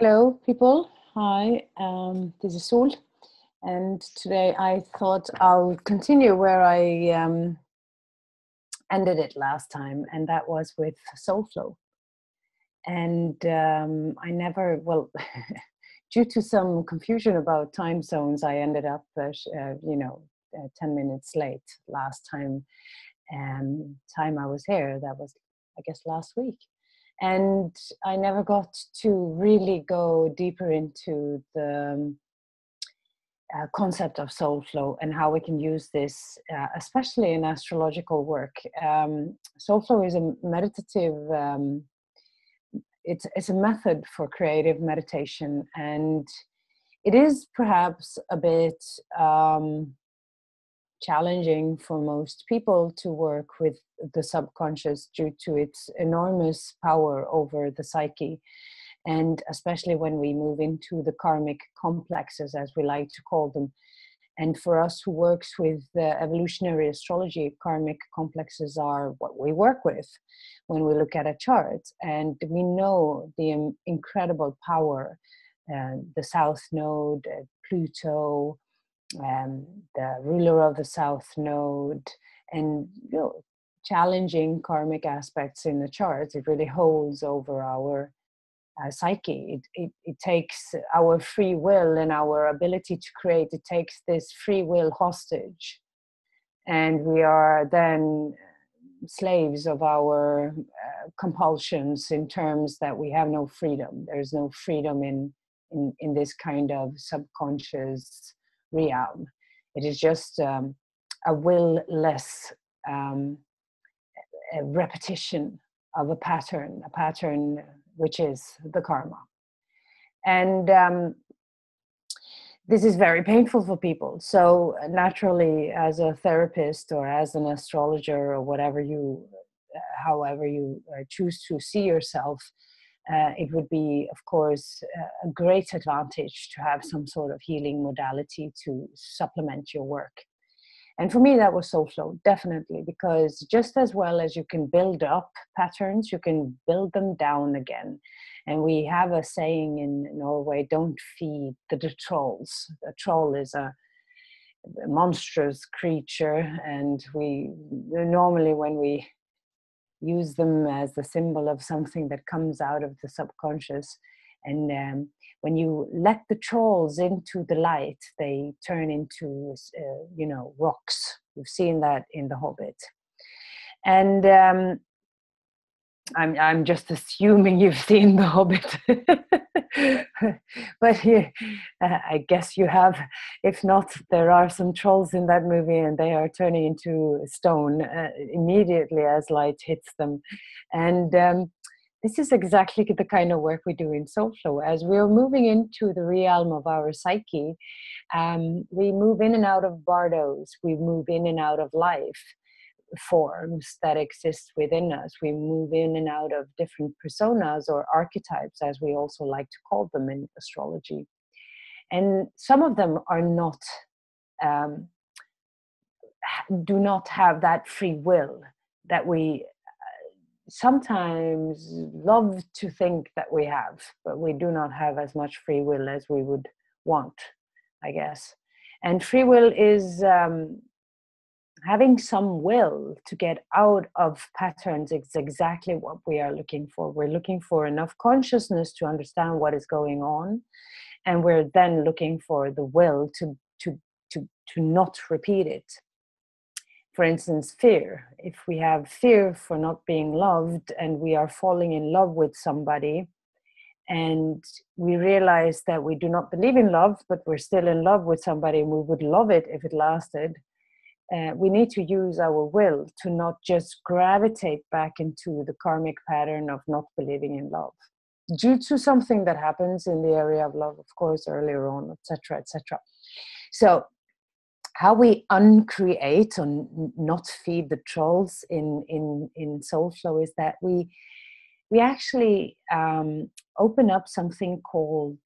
Hello, people. Hi, this is Sol, and today I thought I'll continue where I ended it last time, and that was with SOULFLOW. And I never, well, due to some confusion about time zones, I ended up, 10 minutes late last time. Time I was here, that was, I guess, last week. And I never got to really go deeper into the concept of soul flow and how we can use this, especially in astrological work. Soul flow is a meditative, it's a method for creative meditation, and it is perhaps a bit challenging for most people to work with the subconscious due to its enormous power over the psyche. And especially when we move into the karmic complexes, as we like to call them. And for us who works with evolutionary astrology, karmic complexes are what we work with when we look at a chart. And we know the incredible power, the South Node, Pluto, the ruler of the South Node, and challenging karmic aspects in the chart. It really holds over our psyche. It takes our free will and our ability to create. It takes this free will hostage, and we are then slaves of our compulsions, in terms that we have no freedom. There's no freedom in this kind of subconscious realm. It is just a will-less a repetition of a pattern which is the karma. And this is very painful for people. So naturally, as a therapist or as an astrologer or whatever however you choose to see yourself, it would be, of course, a great advantage to have some sort of healing modality to supplement your work. And for me, that was SOULFLOW, definitely, because just as well as you can build up patterns, you can build them down again. And we have a saying in Norway, don't feed the trolls. A troll is a monstrous creature, and we normally, when we use them as the symbol of something that comes out of the subconscious, and when you let the trolls into the light, they turn into rocks. You've seen that in The Hobbit. And I'm just assuming you've seen The Hobbit. But I guess you have. If not, there are some trolls in that movie, and they are turning into stone immediately as light hits them. And this is exactly the kind of work we do in SOULFLOW. As we are moving into the realm of our psyche, we move in and out of bardos. We move in and out of life forms that exist within us. We move in and out of different personas, or archetypes, as we also like to call them in astrology. And some of them are not, do not have that free will that we sometimes love to think that we have, but we do not have as much free will as we would want, I guess. And free will is having some will to get out of patterns. It's exactly what we are looking for. We're looking for enough consciousness to understand what is going on, and we're then looking for the will to not repeat it. For instance, fear. If we have fear for not being loved, and we are falling in love with somebody, and we realize that we do not believe in love, but we're still in love with somebody, and we would love it if it lasted, we need to use our will to not just gravitate back into the karmic pattern of not believing in love, due to something that happens in the area of love, of course, earlier on, etc., etc. So how we uncreate or not feed the trolls in SOULFLOW is that we actually open up something called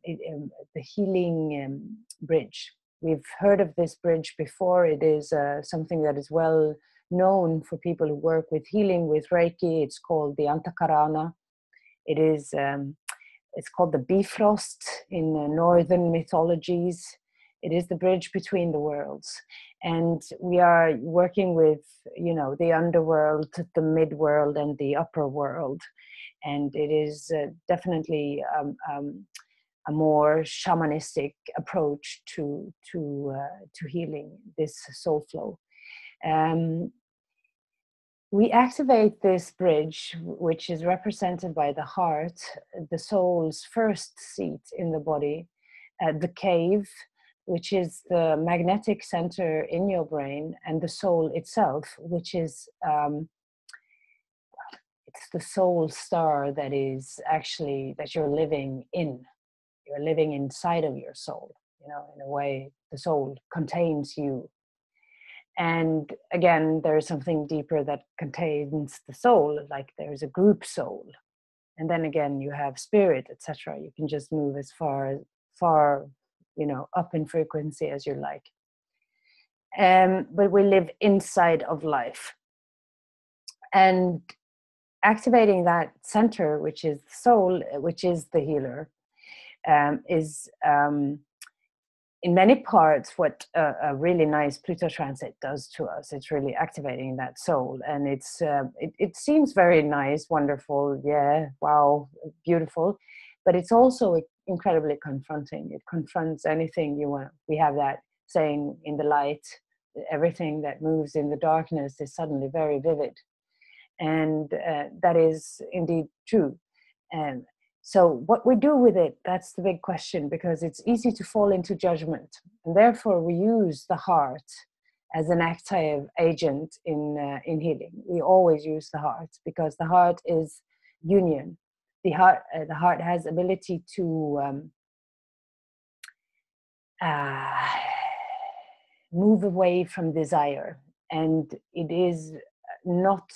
the healing bridge. We've heard of this bridge before. It is something that is well known for people who work with healing with Reiki. It's called the Antakarana. It is It's called the Bifrost in northern mythologies. It is the bridge between the worlds. And we are working with, you know, the underworld, the midworld, and the upper world. And it is definitely a more shamanistic approach to healing, this soul flow. We activate this bridge, which is represented by the heart, the soul's first seat in the body, the cave, which is the magnetic center in your brain, and the soul itself, which is it's the soul star that is actually that you're living in. You're living inside of your soul, you know, in a way the soul contains you. And again, there's something deeper that contains the soul, like there's a group soul. And then again, you have spirit, etc. You can just move as far, you know, up in frequency as you like. But we live inside of life. And activating that center, which is the soul, which is the healer, is in many parts what a really nice Pluto transit does to us. It's really activating that soul, and it seems very nice, wonderful, yeah, wow, beautiful, but it's also incredibly confronting. It confronts anything you want. We have that saying, in the light, everything that moves in the darkness is suddenly very vivid, and that is indeed true. And so what we do with it, that's the big question, because it's easy to fall into judgment. And therefore we use the heart as an active agent in healing. We always use the heart, because the heart is union. The heart has ability to move away from desire. And it is not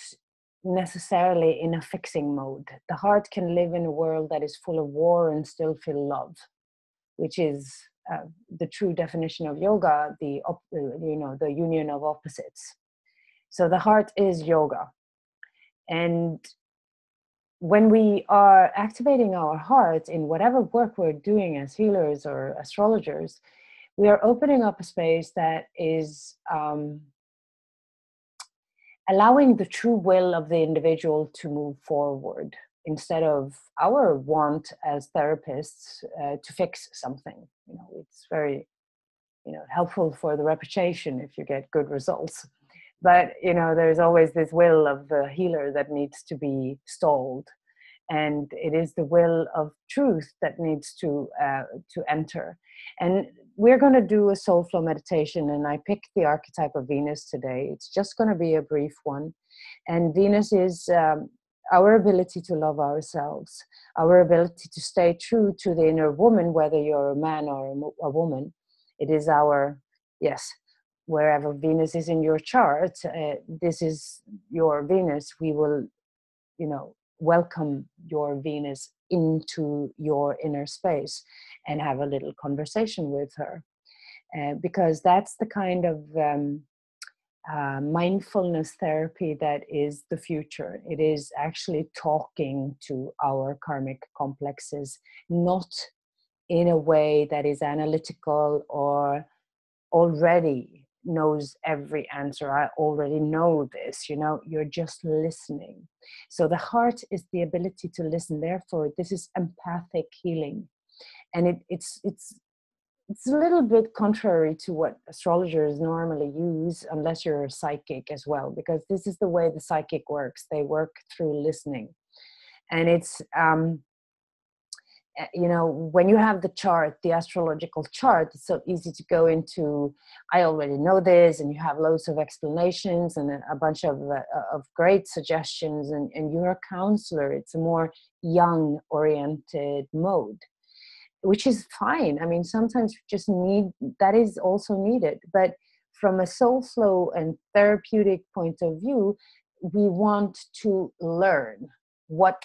necessarily in a fixing mode. The heart can live in a world that is full of war and still feel love, which is the true definition of yoga, the union of opposites. So the heart is yoga. And when we are activating our heart in whatever work we're doing as healers or astrologers, we are opening up a space that is allowing the true will of the individual to move forward, instead of our want as therapists to fix something. You know, it's very, you know, helpful for the reputation if you get good results. But, you know, there's always this will of the healer that needs to be stalled. And it is the will of truth that needs to enter. And we're going to do a soul flow meditation, and I picked the archetype of Venus today. It's just going to be a brief one. And Venus is our ability to love ourselves, our ability to stay true to the inner woman, whether you're a man or a woman. It is our, yes, wherever Venus is in your chart, this is your Venus. We will, you know, welcome your Venus into your inner space and have a little conversation with her, because that's the kind of mindfulness therapy that is the future. It is actually talking to our karmic complexes, not in a way that is analytical or already knows every answer. I already know this, you know, you're just listening. So the heart is the ability to listen. Therefore, this is empathic healing. And it's a little bit contrary to what astrologers normally use, unless you're a psychic as well, because this is the way the psychic works. They work through listening. And it's, you know, when you have the chart, the astrological chart, it's so easy to go into, I already know this, and you have loads of explanations and a bunch of great suggestions, and you're a counselor. It's a more young oriented mode, which is fine. I mean, sometimes you just need, that is also needed. But from a soul flow and therapeutic point of view, we want to learn what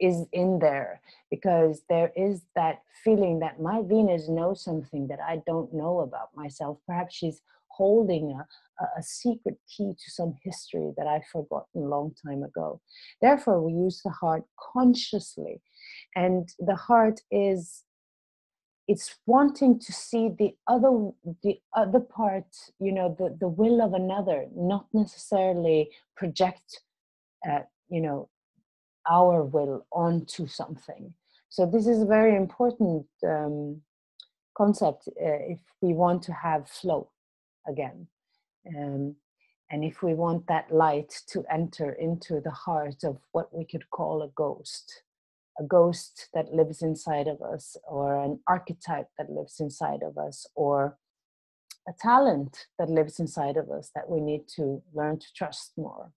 is in there, because there is that feeling that my Venus knows something that I don't know about myself. Perhaps she's holding a secret key to some history that I've forgotten a long time ago. Therefore, we use the heart consciously. And the heart is, it's wanting to see the other part, the will of another, not necessarily project, you know, our will onto something. So this is a very important concept if we want to have flow again. And if we want that light to enter into the heart of what we could call a ghost that lives inside of us, or an archetype that lives inside of us, or a talent that lives inside of us that we need to learn to trust more.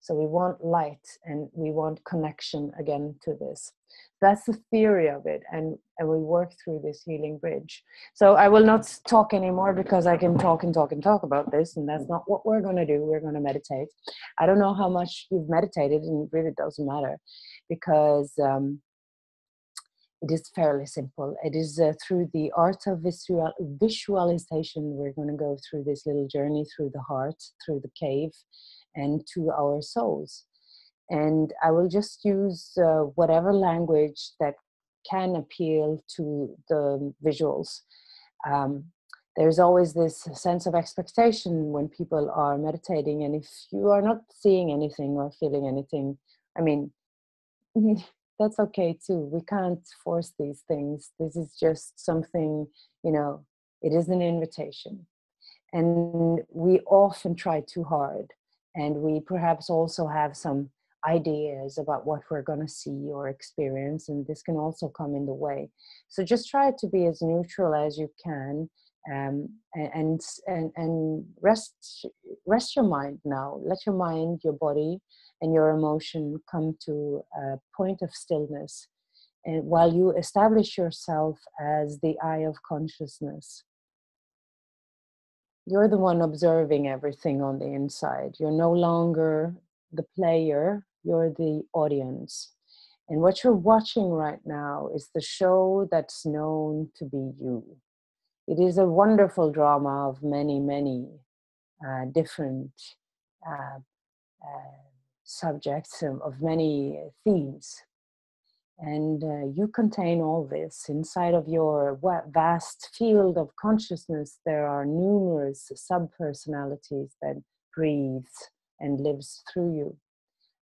So we want light and we want connection again to this. That's the theory of it. And we work through this healing bridge. So I will not talk anymore because I can talk and talk and talk about this. And that's not what we're going to do. We're going to meditate. I don't know how much you've meditated, and it really doesn't matter, because it is fairly simple. It is through the art of visualization. We're going to go through this little journey through the heart, through the cave, and to our souls. And I will just use whatever language that can appeal to the visuals. There's always this sense of expectation when people are meditating. And if you are not seeing anything or feeling anything, I mean, that's okay too. We can't force these things. This is just something, it is an invitation. And we often try too hard. And we perhaps also have some ideas about what we're going to see or experience. And this can also come in the way. So just try to be as neutral as you can. And rest your mind now. Let your mind, your body, and your emotion come to a point of stillness. And while you establish yourself as the eye of consciousness, you're the one observing everything on the inside. You're no longer the player, you're the audience. And what you're watching right now is the show that's known to be you. It is a wonderful drama of many, many different subjects, of many themes. And you contain all this. Inside of your vast field of consciousness, there are numerous sub-personalities that breathes and lives through you.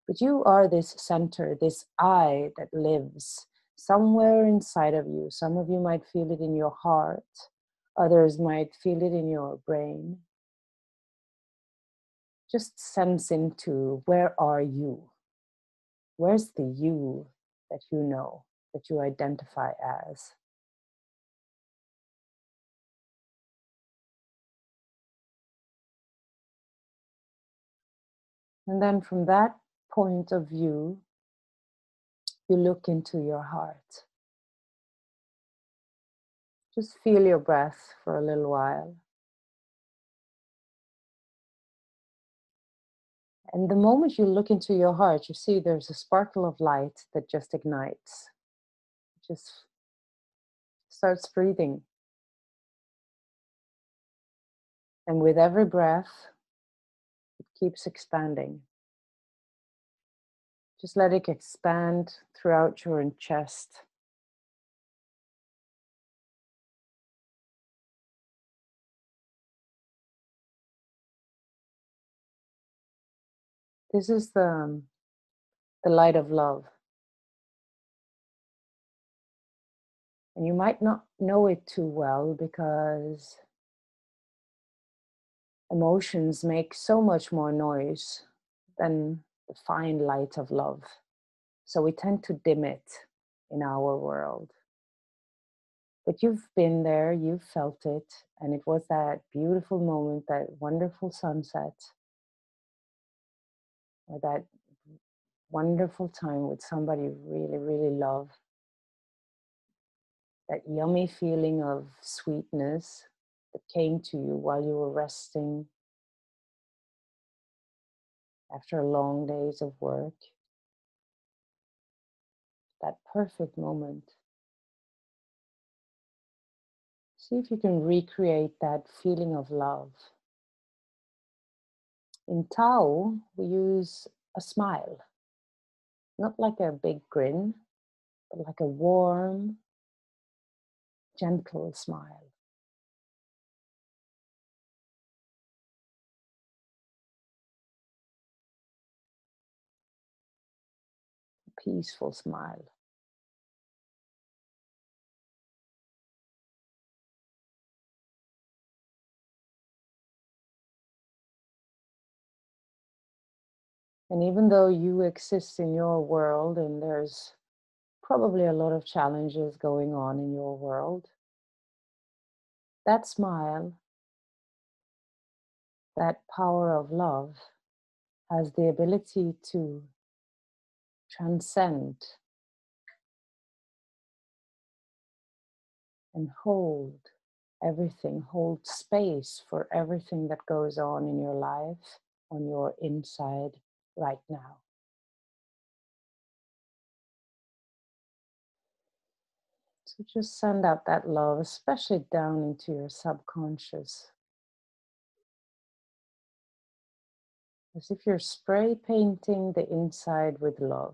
But you are this center, this I that lives somewhere inside of you. Some of you might feel it in your heart. Others might feel it in your brain. Just sense into, where are you? Where's the you that you know, that you identify as? And then from that point of view, you look into your heart. Just feel your breath for a little while. And the moment you look into your heart, you see there's a sparkle of light that just ignites. Just starts breathing. And with every breath, it keeps expanding. Just let it expand throughout your chest. This is the light of love. And you might not know it too well because emotions make so much more noise than the fine light of love. So we tend to dim it in our world. But you've been there, you've felt it, and it was that beautiful moment, that wonderful sunset, or that wonderful time with somebody you really, really love. That yummy feeling of sweetness that came to you while you were resting after long days of work. That perfect moment. See if you can recreate that feeling of love In Tao, we use a smile, not like a big grin, but like a warm, gentle smile. A peaceful smile. And even though you exist in your world and there's probably a lot of challenges going on in your world, that smile, that power of love, has the ability to transcend and hold everything, hold space for everything that goes on in your life, on your inside right now. So just send out that love, especially down into your subconscious, as if you're spray painting the inside with love.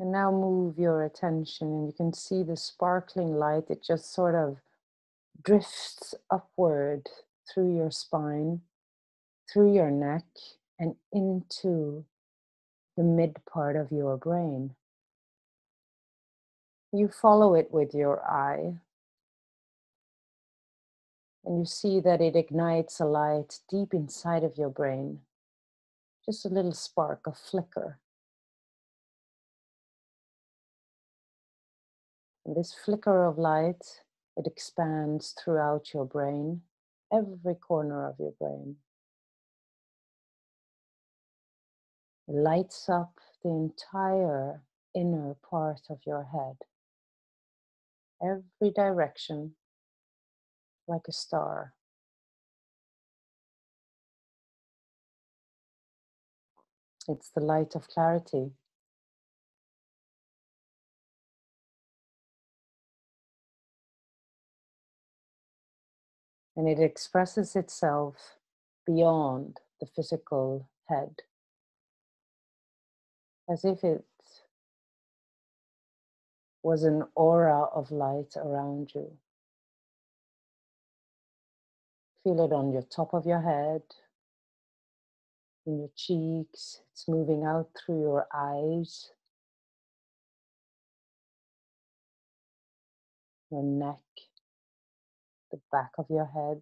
And now move your attention, and you can see the sparkling light. It just sort of drifts upward through your spine, through your neck, and into the mid part of your brain. You follow it with your eye, and you see that it ignites a light deep inside of your brain. Just a little spark, a flicker. And this flicker of light, it expands throughout your brain, every corner of your brain. It lights up the entire inner part of your head, every direction, like a star. It's the light of clarity. And it expresses itself beyond the physical head, as if it was an aura of light around you. Feel it on your top of your head, in your cheeks. It's moving out through your eyes, your neck, the back of your head,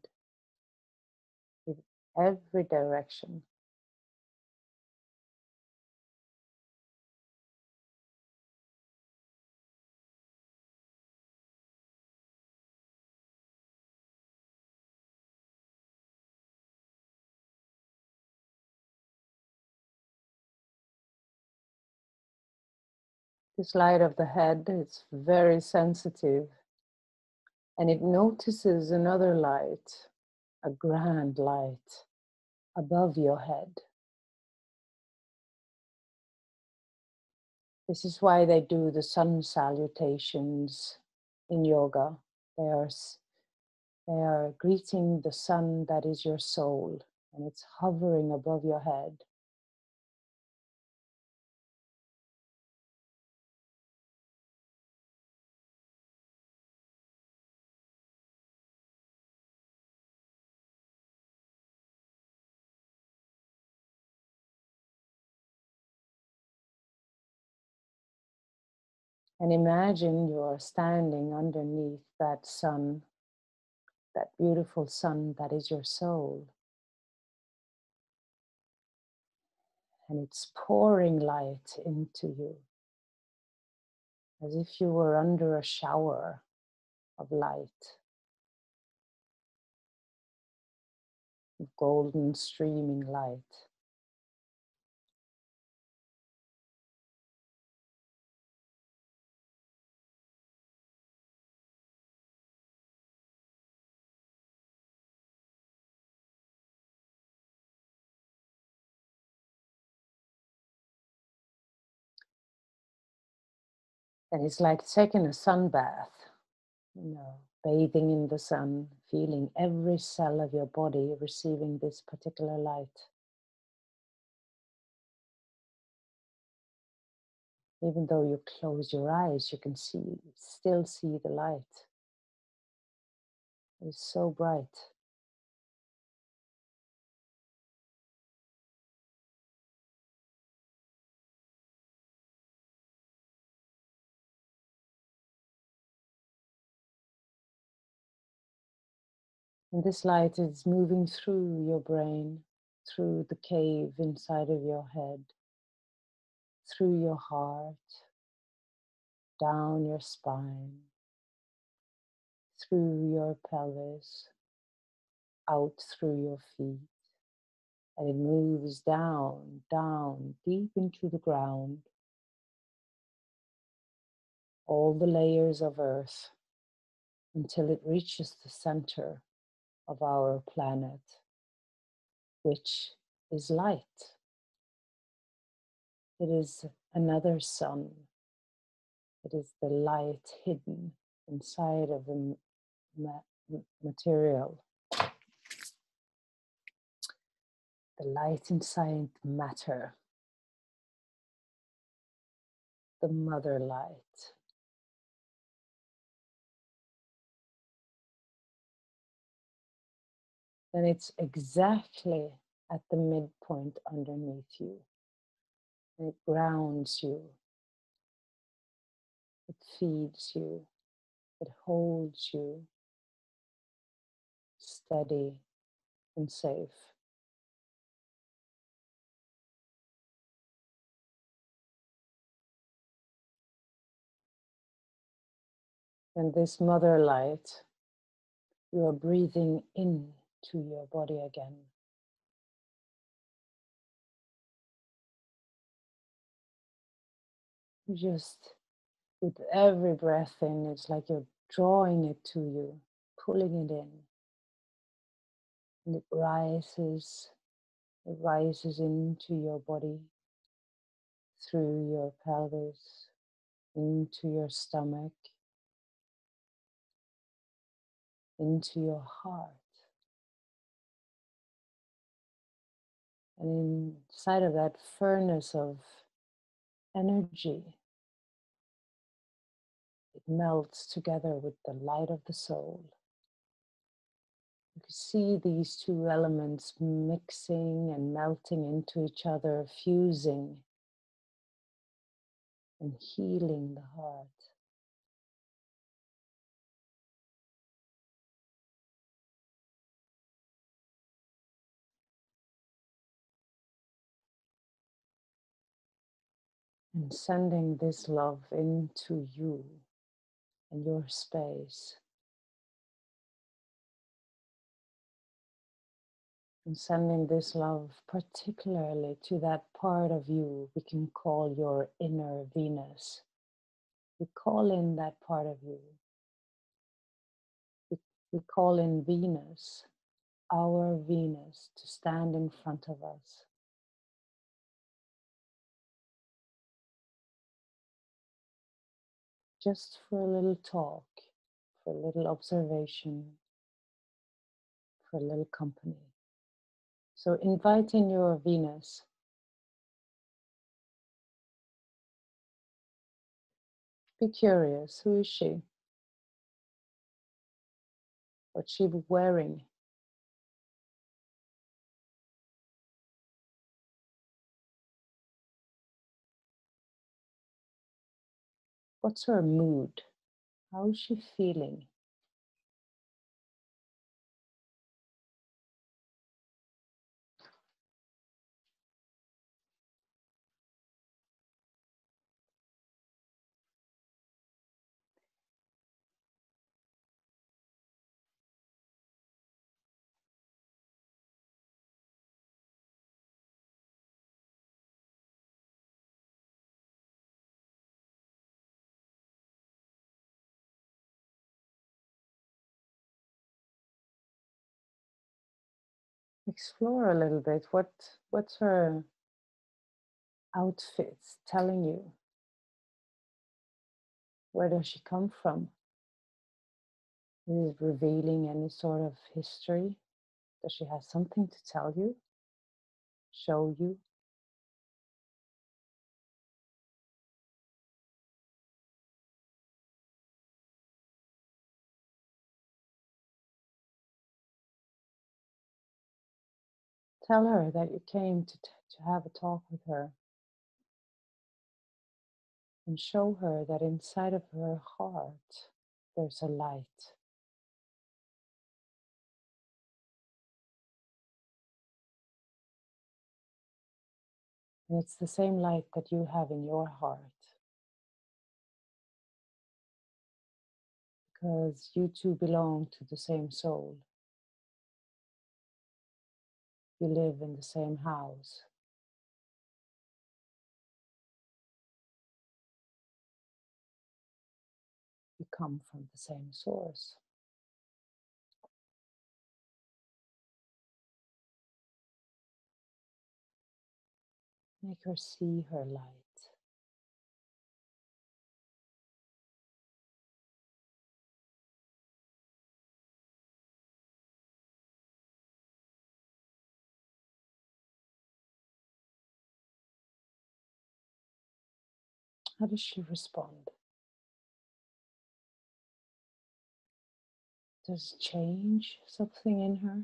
in every direction. This light of the head is very sensitive, and it notices another light, a grand light above your head. This is why they do the sun salutations in yoga. They are greeting the sun that is your soul, and it's hovering above your head. And imagine you are standing underneath that sun, that beautiful sun that is your soul. And it's pouring light into you, as if you were under a shower of light, golden streaming light. And it's like taking a sun bath, bathing in the sun, feeling every cell of your body receiving this particular light. Even though you close your eyes, you can still see the light. It's so bright. And this light is moving through your brain, through the cave inside of your head, through your heart, down your spine, through your pelvis, out through your feet. And it moves down, down, deep into the ground, all the layers of earth, until it reaches the center of our planet, which is light. It is another sun. It is the light hidden inside of the material. The light inside matter. The mother light. And it's exactly at the midpoint underneath you. And it grounds you. It feeds you. It holds you steady and safe. And this mother light, you are breathing into your body again. Just with every breath in, it's like you're drawing it to you, pulling it in. And it rises into your body, through your pelvis, into your stomach, into your heart. And inside of that furnace of energy, it melts together with the light of the soul. You can see these two elements mixing and melting into each other, fusing and healing the heart. And sending this love into you and your space. And sending this love particularly to that part of you we can call your inner Venus. We call in that part of you. We call in Venus, our Venus, to stand in front of us. Just for a little talk, for a little observation, for a little company. So invite in your Venus. Be curious, who is she? What's she wearing? What's her mood? How is she feeling? Explore a little bit. What's her outfit telling you? Where does she come from? Is it revealing any sort of history? Does she have something to tell you? Show you? Tell her that you came to have a talk with her. And show her that inside of her heart there's a light. And it's the same light that you have in your heart. Because you two belong to the same soul. You live in the same house. You come from the same source. Make her see her light. How does she respond? Does it change something in her?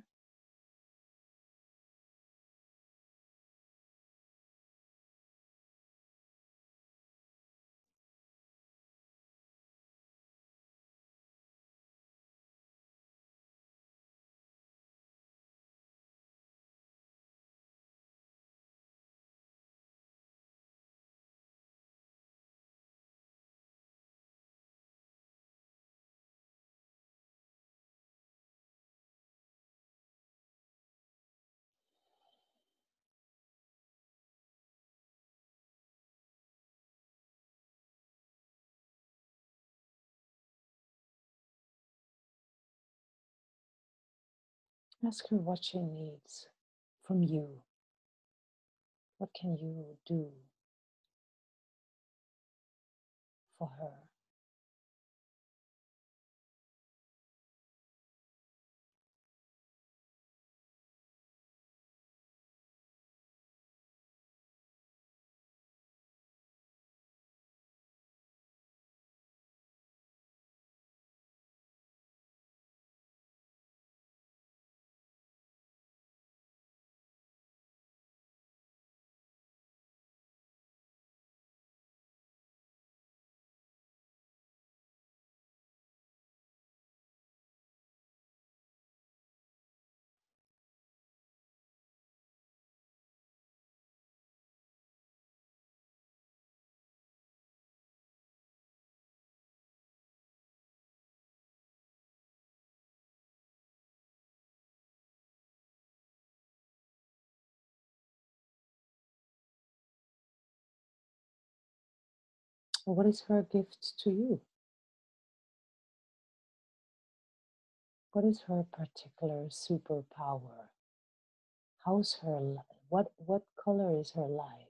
Ask her what she needs from you. What can you do for her? What is her gift to you? What is her particular superpower? How's her what color is her light?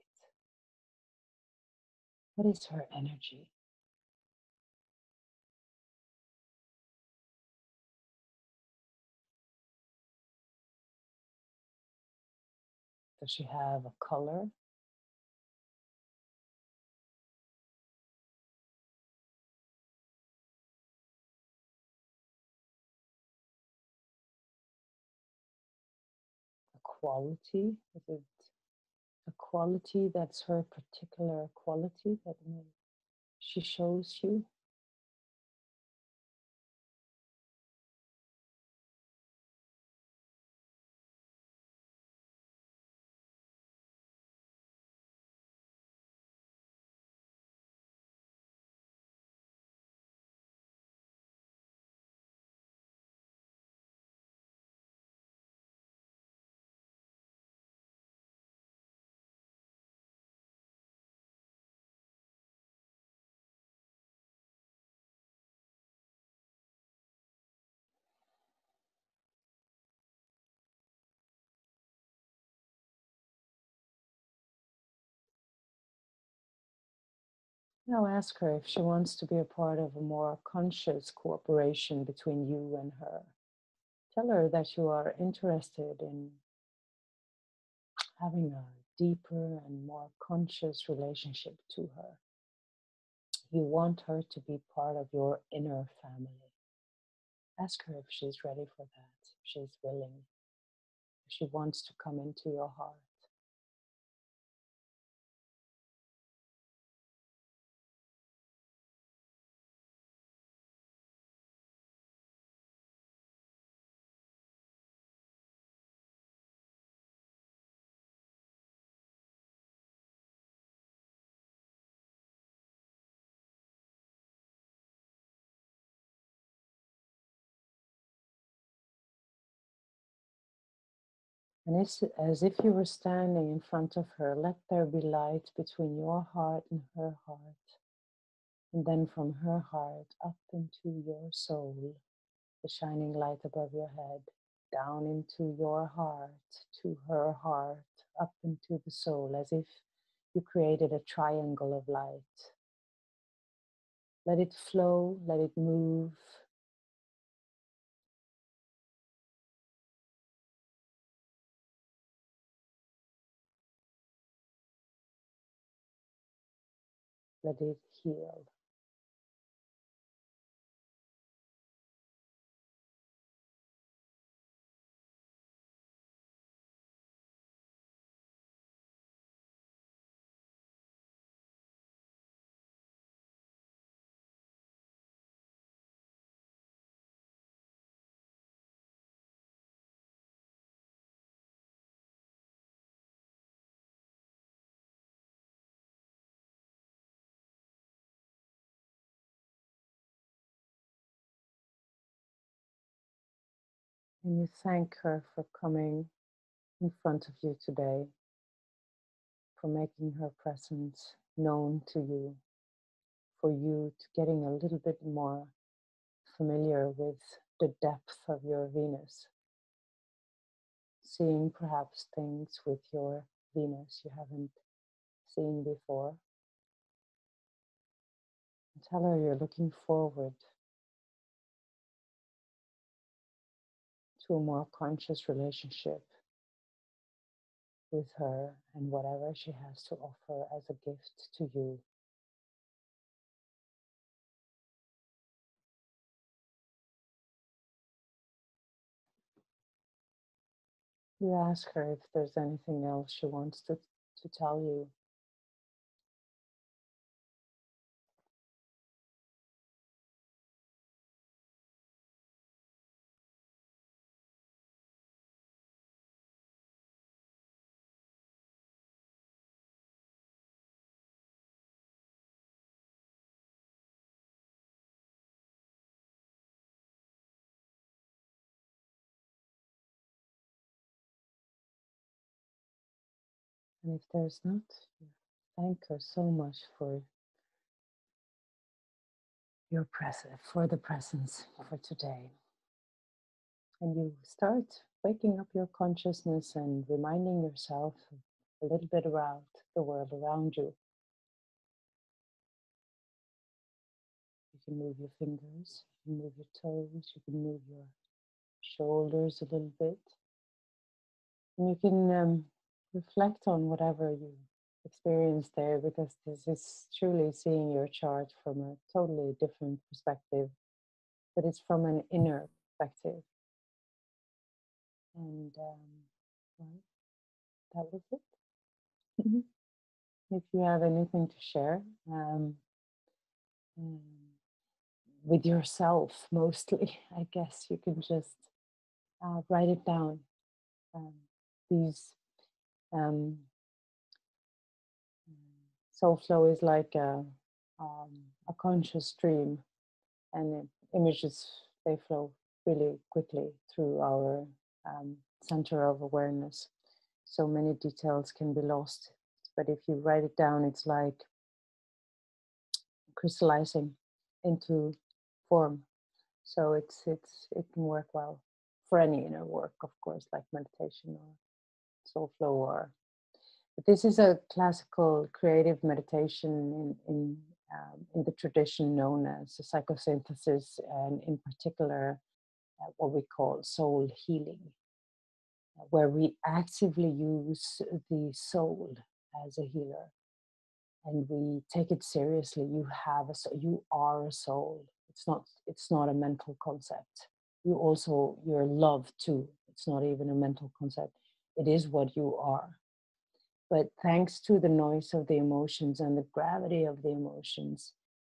What is her energy? Does she have a color? A quality? Is it a quality that's her particular quality that she shows you? Now ask her if she wants to be a part of a more conscious cooperation between you and her. Tell her that you are interested in having a deeper and more conscious relationship to her. You want her to be part of your inner family. Ask her if she's ready for that, if she's willing, if she wants to come into your heart. And it's as if you were standing in front of her. Let there be light between your heart and her heart. And then from her heart up into your soul, the shining light above your head, down into your heart, to her heart, up into the soul, as if you created a triangle of light. Let it flow, let it move. Let it heal. And you thank her for coming in front of you today, for making her presence known to you, for you to getting a little bit more familiar with the depth of your Venus, seeing perhaps things with your Venus you haven't seen before. And tell her you're looking forward to a more conscious relationship with her and whatever she has to offer as a gift to you. You ask her if there's anything else she wants to tell you. And if there's not, thank her so much for your presence, for the presence for today. And you start waking up your consciousness and reminding yourself a little bit about the world around you. You can move your fingers, you can move your toes, you can move your shoulders a little bit. And you can reflect on whatever you experience there, because this is truly seeing your chart from a totally different perspective, but it's from an inner perspective. And well, that was it. If you have anything to share um, with yourself, mostly, I guess you can just write it down. These um, SOULFLOW is like a conscious stream, and images, they flow really quickly through our center of awareness. So many details can be lost, but if you write it down, it's like crystallizing into form. So it can work well for any inner work, of course, like meditation or SOULFLOW. But this is a classical creative meditation in the tradition known as psychosynthesis, and in particular what we call soul healing, where we actively use the soul as a healer, and we take it seriously. You have you are a soul. It's not a mental concept. You're love too. It's not even a mental concept. It is what you are. But thanks to the noise of the emotions and the gravity of the emotions,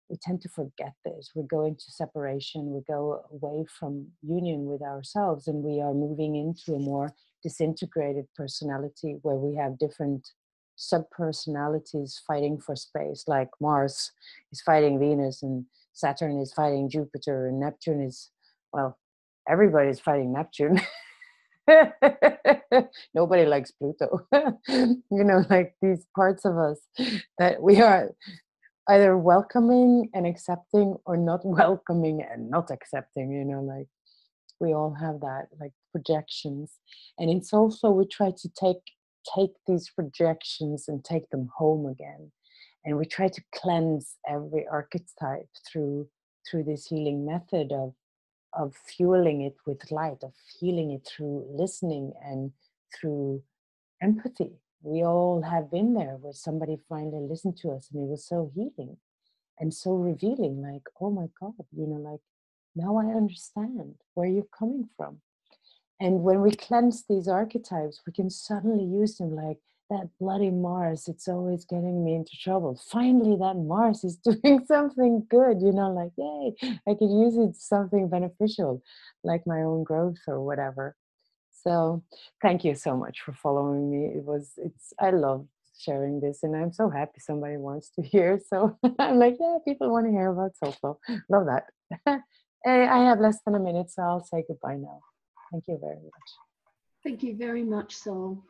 we tend to forget this. We go into separation, we go away from union with ourselves, and we are moving into a more disintegrated personality where we have different sub-personalities fighting for space, like Mars is fighting Venus, and Saturn is fighting Jupiter, and Neptune is, well, everybody's fighting Neptune. Nobody likes Pluto. Like these parts of us that we are either welcoming and accepting, or not welcoming and not accepting, like we all have that, like projections. And in SOULFLOW, we try to take these projections and take them home again. And we try to cleanse every archetype through this healing method of fueling it with light, of healing it through listening and through empathy. We all have been there where somebody finally listened to us and it was so healing and so revealing, like, oh my God, like, now I understand where you're coming from. And when we cleanse these archetypes, we can suddenly use them, like that bloody Mars, it's always getting me into trouble. Finally, that Mars is doing something good, like, yay, I can use it something beneficial, like my own growth or whatever. So thank you so much for following me. I love sharing this, and I'm so happy somebody wants to hear. So I'm like, yeah, people want to hear about SOULFLOW. Love that. Hey, I have less than a minute, so I'll say goodbye now. Thank you very much. Thank you very much, Soul.